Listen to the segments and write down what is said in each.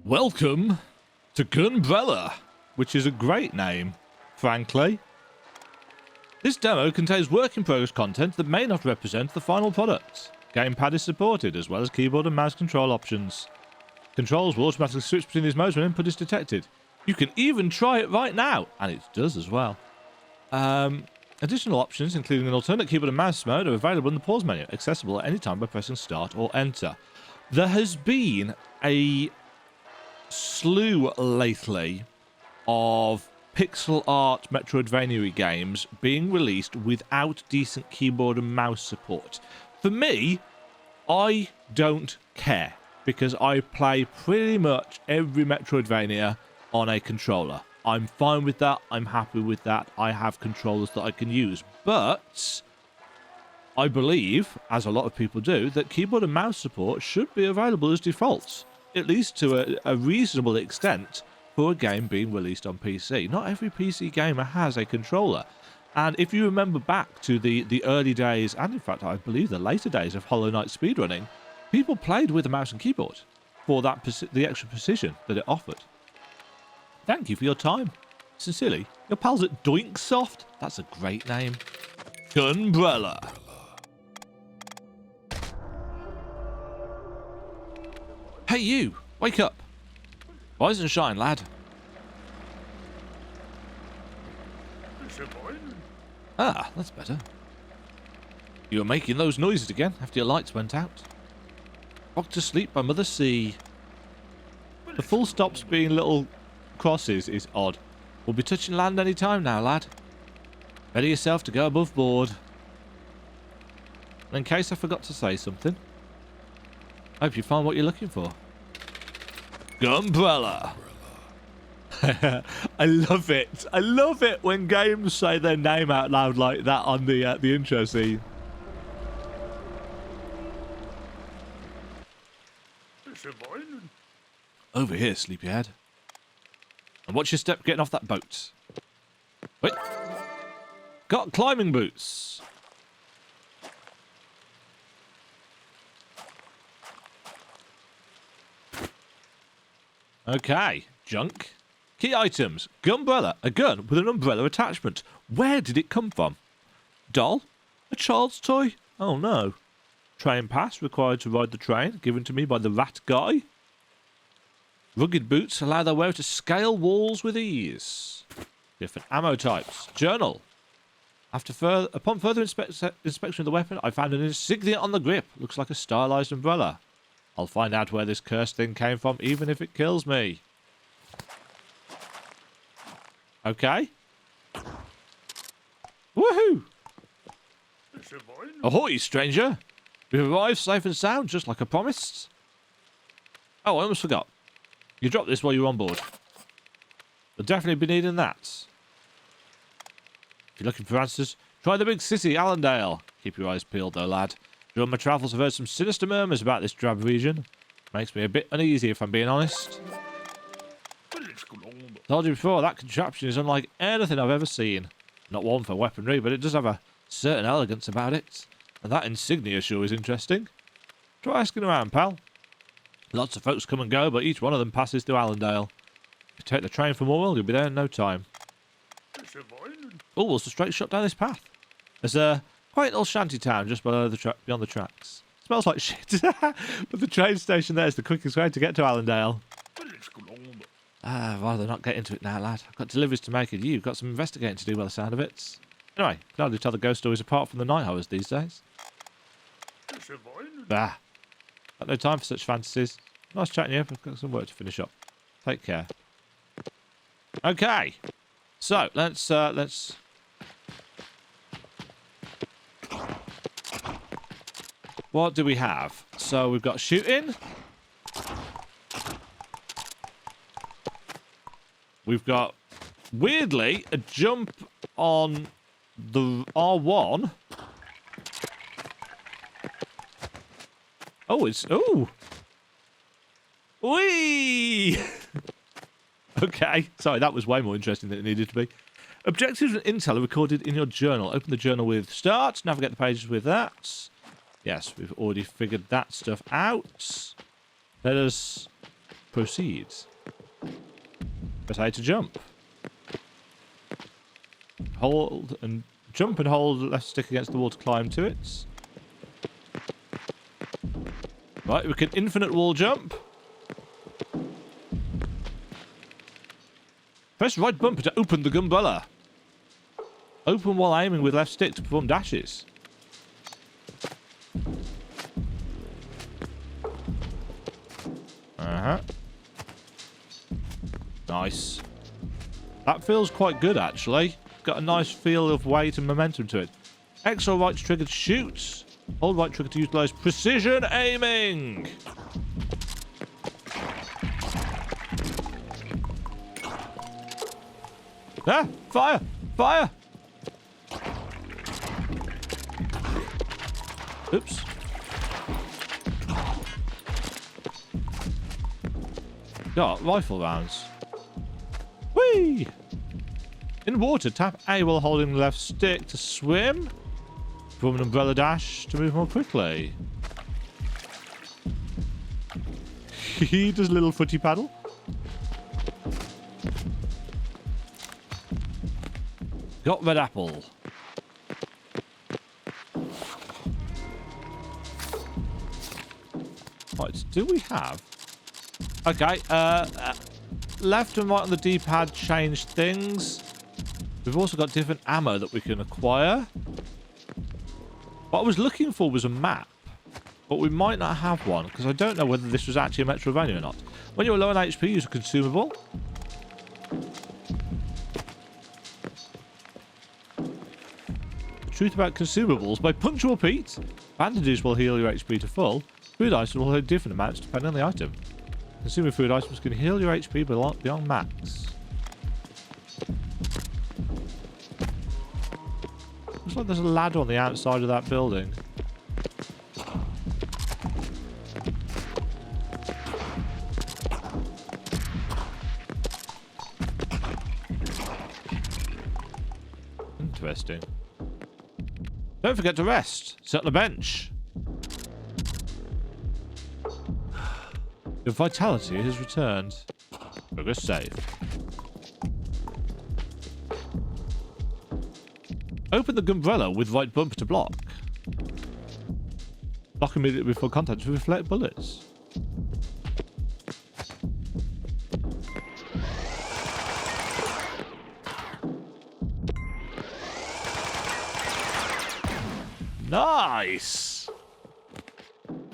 Welcome to Gunbrella, which is a great name, frankly. This demo contains work-in-progress content that may not represent the final product. Gamepad is supported, as well as keyboard and mouse control options. Controls will automatically switch between these modes when input is detected. You can even try it right now, and it does as well. Additional options, including an alternate keyboard and mouse mode, are available in the pause menu, accessible at any time by pressing start or enter. There has been a slew lately of pixel art metroidvania games being released without decent keyboard and mouse support. For me, I don't care, because I play pretty much every metroidvania on a controller. I'm fine with that, I'm happy with that, I have controllers that I can use, but I believe, as a lot of people do, that keyboard and mouse support should be available as default, at least to a reasonable extent, for a game being released on PC. Not every PC gamer has a controller. And if you remember back to the early days, and in fact I believe the later days of Hollow Knight speedrunning, people played with a mouse and keyboard for that the extra precision that it offered. Thank you for your time. Sincerely, your pals at Doinksoft. That's a great name. Gunbrella. Hey you, wake up. Rise and shine, lad. Ah, that's better. You were making those noises again after your lights went out. Rocked to sleep by Mother Sea. The full stops being little crosses is odd. We'll be touching land any time now, lad. Ready yourself to go above board. And in case I forgot to say something, hope you find what you're looking for. Gunbrella. I love it. I love it when games say their name out loud like that on the intro scene. Over here, sleepyhead. And watch your step getting off that boat. Wait. Got climbing boots. Okay, junk. Key items. Gunbrella. A gun with an umbrella attachment. Where did it come from? Doll? A child's toy? Oh no. Train pass required to ride the train, given to me by the rat guy. Rugged boots allow their wearer to scale walls with ease. Different ammo types. Journal. Upon further inspection of the weapon, I found an insignia on the grip. Looks like a stylized umbrella. I'll find out where this cursed thing came from, even if it kills me. Okay. Woohoo! Ahoy, stranger! We've arrived safe and sound, just like I promised. Oh, I almost forgot. You dropped this while you were on board. You'll definitely be needing that. If you're looking for answers, try the big city, Allendale. Keep your eyes peeled, though, lad. During my travels, I've heard some sinister murmurs about this drab region. Makes me a bit uneasy, if I'm being honest. Told you before, that contraption is unlike anything I've ever seen. Not one for weaponry, but it does have a certain elegance about it. And that insignia sure is interesting. Try asking around, pal. Lots of folks come and go, but each one of them passes through Allendale. If you take the train from Orwell, you'll be there in no time. Oh, it's a straight shot down this path. There's a quaint little shanty town just below beyond the tracks. Smells like shit, but the train station there is the quickest way to get to Allendale. Rather not get into it now, lad. I've got deliveries to make, and you've got some investigating to do by the sound of it. Anyway, can hardly tell the ghost stories apart from the night hours these days. Bah. Got no time for such fantasies. Nice chatting to you. I've got some work to finish up. Take care. Okay. So, let's... What do we have? So, we've got shooting. We've got, weirdly, a jump on the R1. Oh, it's... Oh! Whee! Okay. Sorry, that was way more interesting than it needed to be. Objectives and intel are recorded in your journal. Open the journal with start. Navigate the pages with that. Yes, we've already figured that stuff out. Let us proceed. Press A to jump. Hold and jump and hold left stick against the wall to climb to it. Right, we can infinite wall jump. Press right bumper to open the Gunbrella. Open while aiming with left stick to perform dashes. Nice. That feels quite good, actually. Got a nice feel of weight and momentum to it. X or right trigger to shoot. Hold right trigger to utilize precision aiming. Ah! Fire! Fire! Oops. Got rifle rounds. Whee! In water, tap A while holding the left stick to swim. Perform an umbrella dash to move more quickly. He does a little footy paddle. Got red apple. Right, do we have... Okay, left and right on the D-pad change things. We've also got different ammo that we can acquire. What I was looking for was a map, but we might not have one, because I don't know whether this was actually a metroidvania or not. When you're low on HP, use a consumable. The truth about consumables, by Punctual Pete, bandages will heal your HP to full. Food items will have different amounts depending on the item. Consuming food items can heal your HP beyond max. Looks like there's a ladder on the outside of that building. Interesting. Don't forget to rest. Sit on the bench. Your vitality has returned. Progress save. Open the Gunbrella with right bumper to block. Block immediately before contact to reflect bullets. Nice!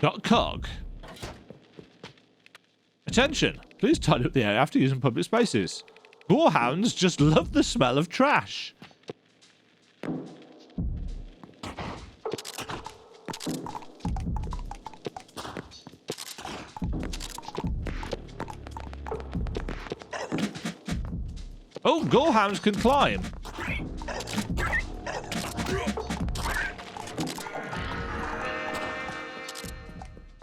Got cog. Attention! Please tidy up the area after using public spaces. Gorehounds just love the smell of trash. Oh, gorehounds can climb.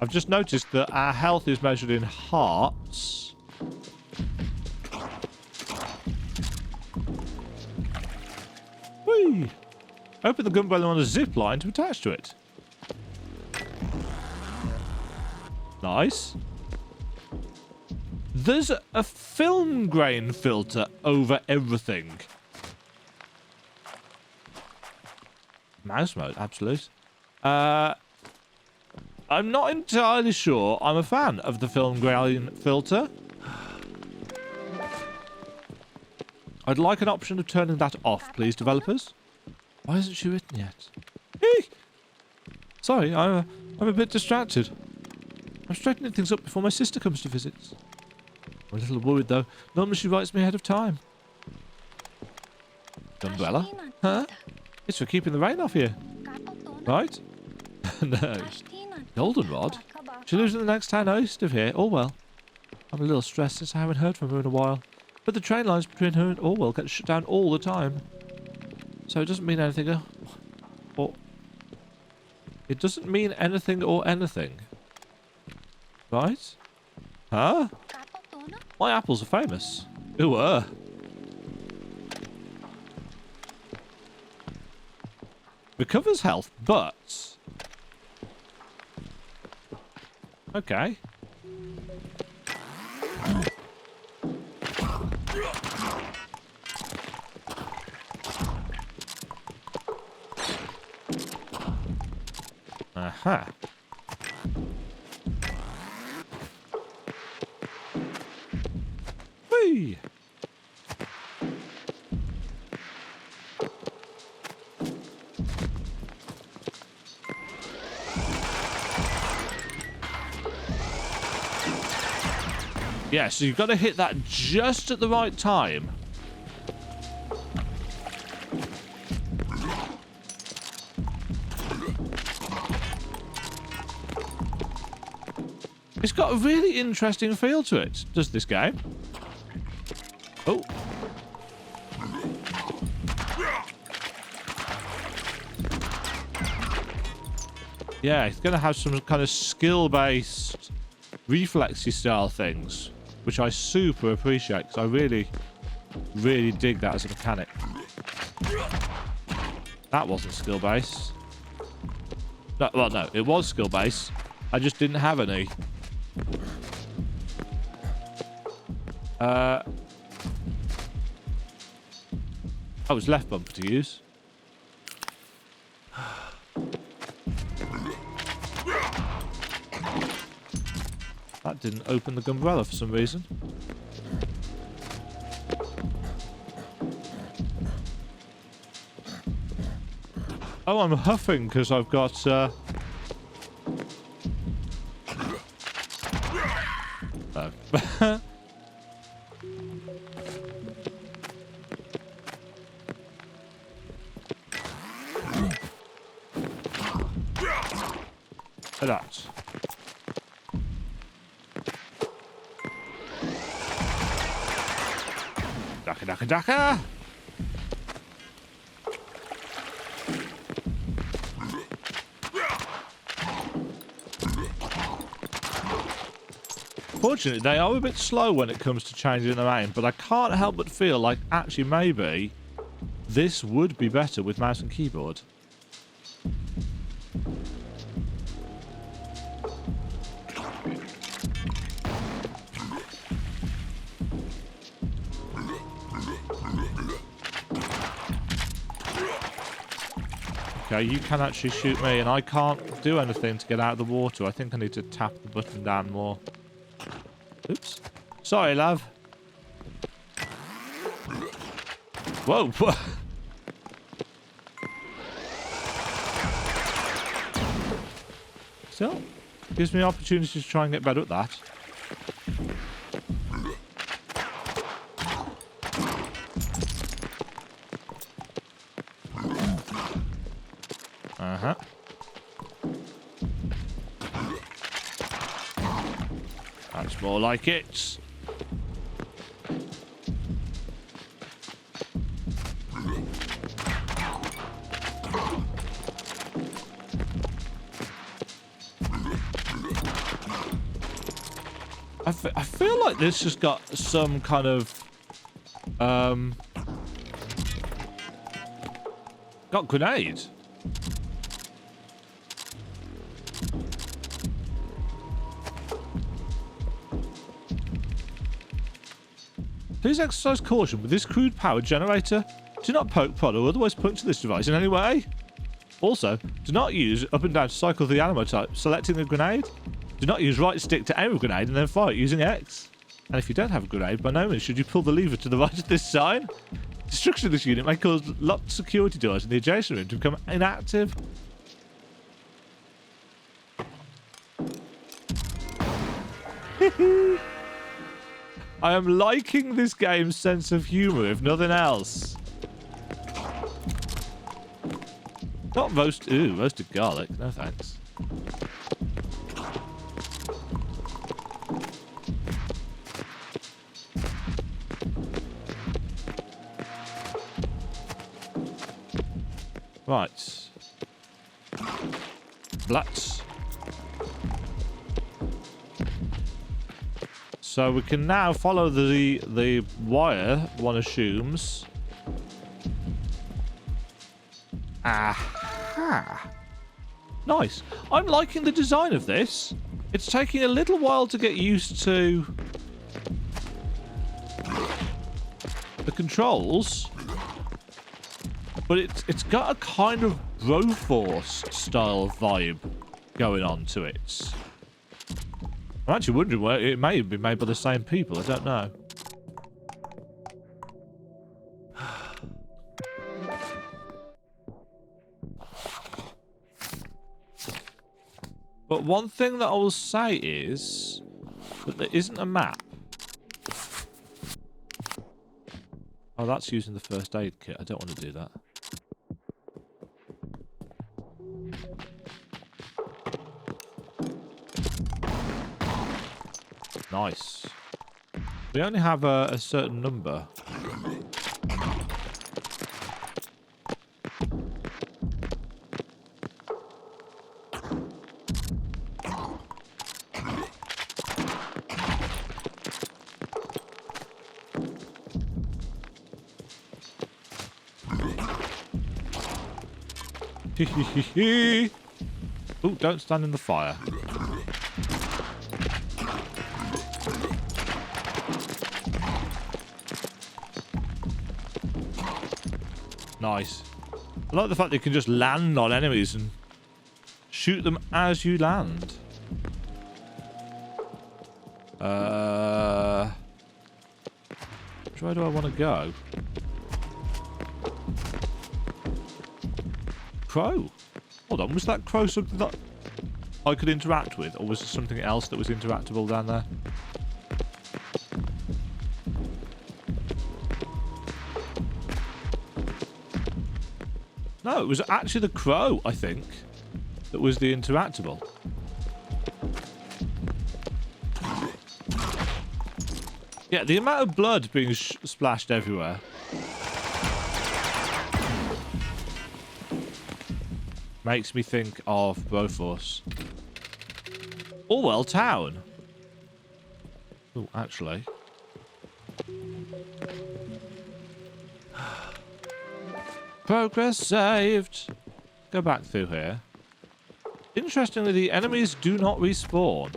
I've just noticed that our health is measured in hearts. Whee! Open the Gunbrella on a zip line to attach to it. Nice. There's a film grain filter over everything. Mouse mode, absolute. I'm not entirely sure I'm a fan of the film grain filter. I'd like an option of turning that off, please, developers. Why isn't she written yet? Eek! Sorry, I'm a bit distracted. I'm straightening things up before my sister comes to visit. I'm a little worried, though. Normally she writes me ahead of time. Umbrella? Huh? It's for keeping the rain off here. Right? No. Goldenrod? She lives in the next town east of here, Orwell. I'm a little stressed since I haven't heard from her in a while. But the train lines between her and Orwell get shut down all the time. So it doesn't mean anything or... It doesn't mean anything or anything. Right? Huh? My apples are famous. Who were? Recovers health, but... Huh. Whee! Yeah, so you've got to hit that just at the right time. It's got a really interesting feel to it, does this game? Oh. Yeah, it's going to have some kind of skill-based, reflexy style things, which I super appreciate, because I really, really dig that as a mechanic. That wasn't skill-based. No, well, no, it was skill-based. I just didn't have any. I was left bumper to use. That didn't open the Gunbrella for some reason. Oh, I'm huffing because I've got... Oh. That. Daka daka daka! Fortunately, they are a bit slow when it comes to changing their aim, but I can't help but feel like actually maybe this would be better with mouse and keyboard. Okay, you can actually shoot me, and I can't do anything to get out of the water. I think I need to tap the button down more. Oops. Sorry, love. Whoa. Still, gives me opportunities to try and get better at that. Uh-huh. That's more like it. I feel like this has got some kind of got grenade. Please exercise caution with this crude power generator. Do not poke, prod, or otherwise puncture this device in any way. Also, do not use up and down to cycle the ammo type, selecting a grenade. Do not use right stick to aim a grenade and then fire it using X. And if you don't have a grenade, by no means should you pull the lever to the right of this sign. Destruction of this unit may cause locked security doors in the adjacent room to become inactive. I am liking this game's sense of humour, if nothing else. Not roasted garlic. No thanks. Right. Blats. So we can now follow the wire, one assumes. Aha! Nice. I'm liking the design of this. It's taking a little while to get used to the controls, but it's got a kind of BroForce style vibe going on to it. I'm actually wondering where it may have been made by the same people. I don't know. But one thing that I will say is that there isn't a map. Oh, that's using the first aid kit. I don't want to do that. Nice. We only have a certain number. Oh, don't stand in the fire. Nice. I like the fact that you can just land on enemies and shoot them as you land. Which way do I want to go? Crow? Hold on, was that crow something that I could interact with? Or was there something else that was interactable down there? No, it was actually the crow, I think, that was the interactable. Yeah, the amount of blood being splashed everywhere. Makes me think of BroForce. Orwell Town. Oh, actually. Progress saved. Go back through here. Interestingly, the enemies do not respawn.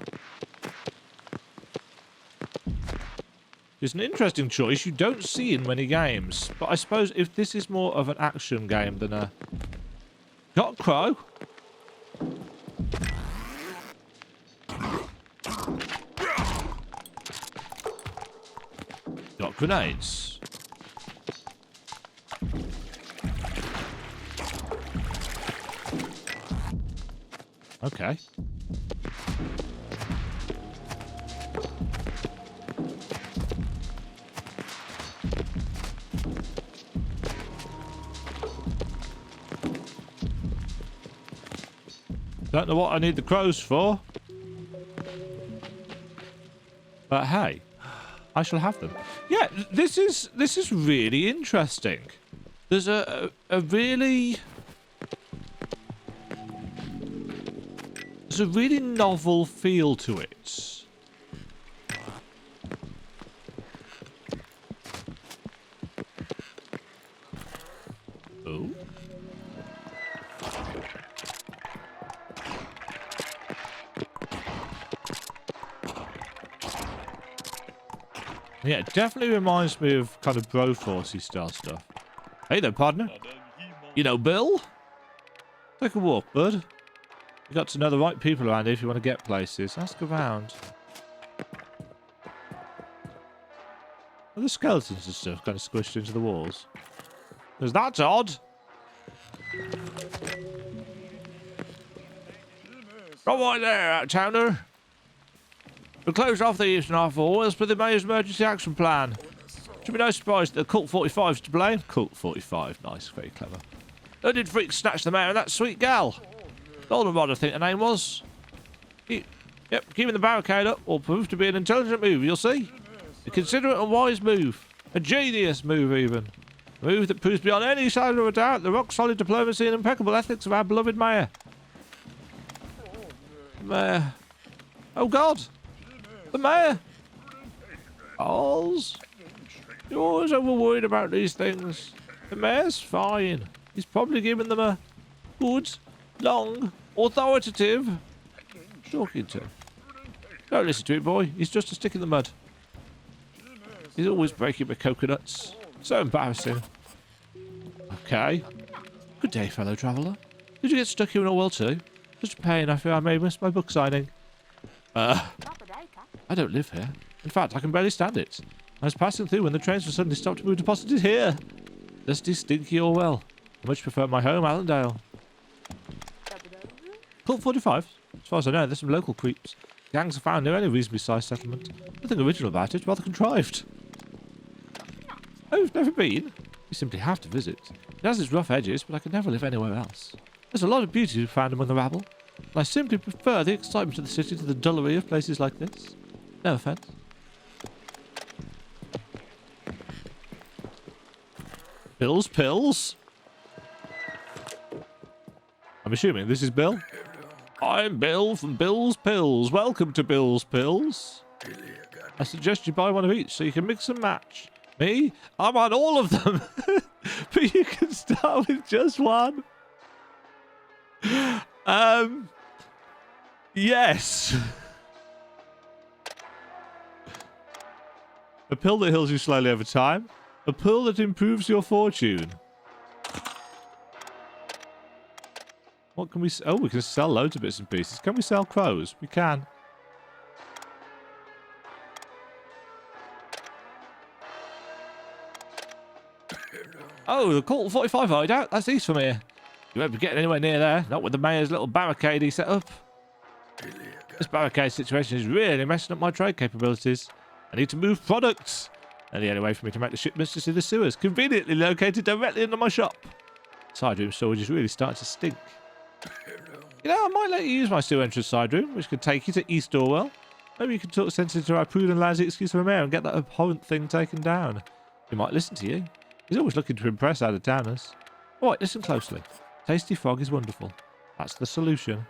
It's an interesting choice you don't see in many games. But I suppose if this is more of an action game than a... Got a crow. Got grenades. Okay. Don't know what I need the crows for. But hey, I shall have them. Yeah, this is really interesting. There's a really novel feel to it. Oh. Yeah, it definitely reminds me of kind of BroForce style stuff. Hey there, partner. You know Bill? Take a walk, bud. You got to know the right people around here if you want to get places. Ask around. Are the skeletons and stuff kind of squished into the walls? Because that's odd. Right right there, out-towner. We closed off the eastern half wall as per the Mayor's emergency action plan. Should be no surprise that the Cult 45's to blame. Cult 45, nice, very clever. Who did freaks snatch the mayor and that sweet gal? Goldenrod, I think the name was. Yep, keeping the barricade up will prove to be an intelligent move, you'll see. A considerate and wise move. A genius move, even. A move that proves beyond any shadow of a doubt the rock-solid diplomacy and impeccable ethics of our beloved mayor. Mayor. Oh, God. The mayor. Alls. You're always over-worried about these things. The mayor's fine. He's probably given them a good, long, authoritative talking to. Don't listen to it, boy. He's just a stick in the mud. He's always breaking my coconuts. So embarrassing. Okay. Good day, fellow traveller. Did you get stuck here in Orwell too? Such a pain, I fear I may miss my book signing. I don't live here. In fact, I can barely stand it. I was passing through when the trains were suddenly stopped and we were deposited here. Dusty, stinky, or well. I much prefer my home, Allendale. Cult 45. As far as I know, there's some local creeps. Gangs are found near any reasonably sized settlement. Nothing original about it, rather contrived. Oh, you've never been? You simply have to visit. It has its rough edges, but I could never live anywhere else. There's a lot of beauty to be found among the rabble, and I simply prefer the excitement of the city to the dullery of places like this. No offence. Bill's Pills? I'm assuming this is Bill? I'm Bill from Bill's Pills. Welcome to Bill's Pills. I suggest you buy one of each so you can mix and match. Me? I'm on all of them. But you can start with just one. Yes. A pill that heals you slowly over time. A pill that improves your fortune. What can we... Oh, we can sell loads of bits and pieces. Can we sell crows? We can. Oh, the Cult 45 hideout. That's east from here. You won't be getting anywhere near there. Not with the mayor's little barricade he set up. This barricade situation is really messing up my trade capabilities. I need to move products. And the only way for me to make the shipments is through the sewers, conveniently located directly under my shop. Side room storage is really starting to stink. You know, I might let you use my sewer entrance side room, which could take you to East Orwell. Maybe you can talk sense into our prude and lousy excuse for a mayor and get that abhorrent thing taken down. He might listen to you. He's always looking to impress out-of-towners. All right, listen closely. Tasty Frog is wonderful. That's the solution.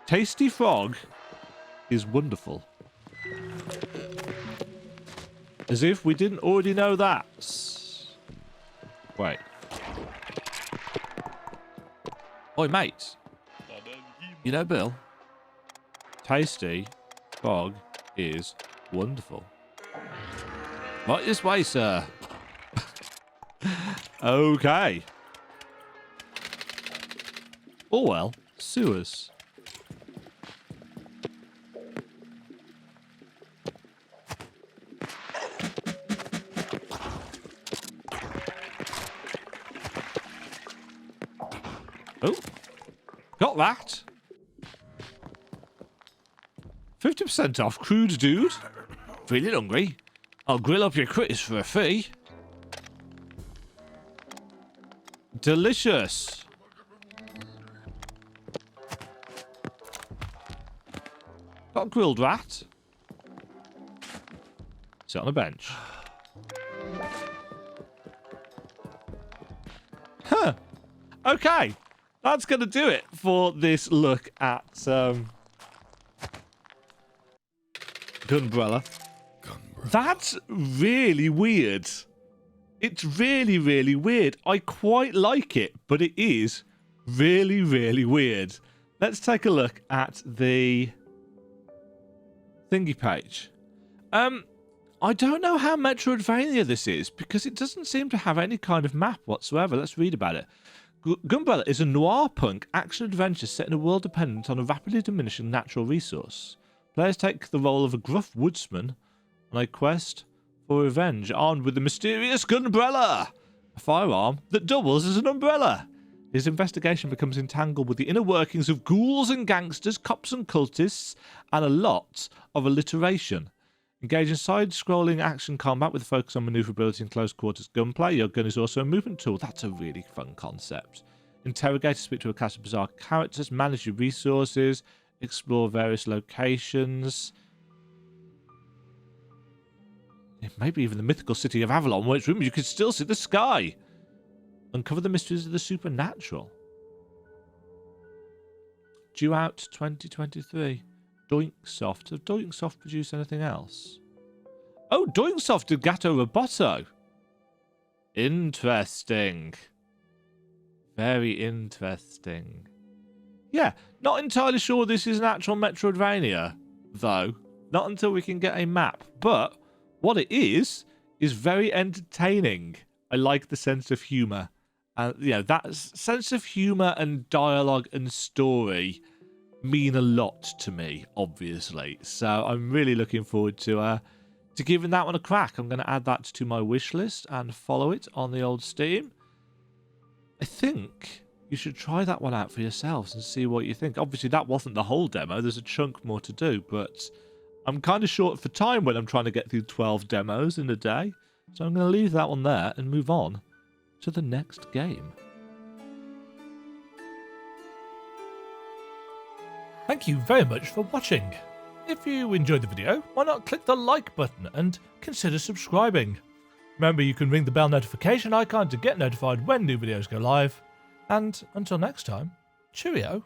Tasty Frog is wonderful. As if we didn't already know that. Wait. Oi, mate. You know Bill? Tasty Frog is wonderful. Right this way, sir. Okay. Oh well, sewers. Oh, got that. 50% off, crude dude. Feeling hungry? I'll grill up your critters for a fee. Delicious. Got a grilled rat. Sit on a bench. Huh. Okay. That's going to do it for this look at Gunbrella. That's really weird. It's really, really weird. I quite like it, but it is really, really weird. Let's take a look at the thingy page. I don't know how metroidvania this is because it doesn't seem to have any kind of map whatsoever. Let's read about it. Gunbrella is a noir punk action-adventure set in a world dependent on a rapidly diminishing natural resource. Players take the role of a gruff woodsman on a quest for revenge, armed with the mysterious Gunbrella, a firearm that doubles as an umbrella. His investigation becomes entangled with the inner workings of ghouls and gangsters, cops and cultists, and a lot of alliteration. Engage in side-scrolling action combat with a focus on maneuverability and close-quarters gunplay. Your gun is also a movement tool. That's a really fun concept. Interrogate, speak to a cast of bizarre characters, manage your resources, explore various locations. Maybe even the mythical city of Avalon, where it's rumored you could still see the sky. Uncover the mysteries of the supernatural. Due out 2023. Doinksoft. Have Doinksoft produced anything else? Oh, Doinksoft did Gato Roboto. Interesting. Very interesting. Yeah, not entirely sure this is an actual Metroidvania, though. Not until we can get a map. But what it is very entertaining. I like the sense of humour And, that sense of humour and dialogue and story mean a lot to me, obviously. So I'm really looking forward to giving that one a crack. I'm going to add that to my wish list and follow it on the old Steam. I think you should try that one out for yourselves and see what you think. Obviously, that wasn't the whole demo. There's a chunk more to do, but I'm kind of short for time when I'm trying to get through 12 demos in a day. So I'm going to leave that one there and move on to the next game. Thank you very much for watching. If you enjoyed the video, why not click the like button and consider subscribing. Remember, you can ring the bell notification icon to get notified when new videos go live. And until next time, cheerio.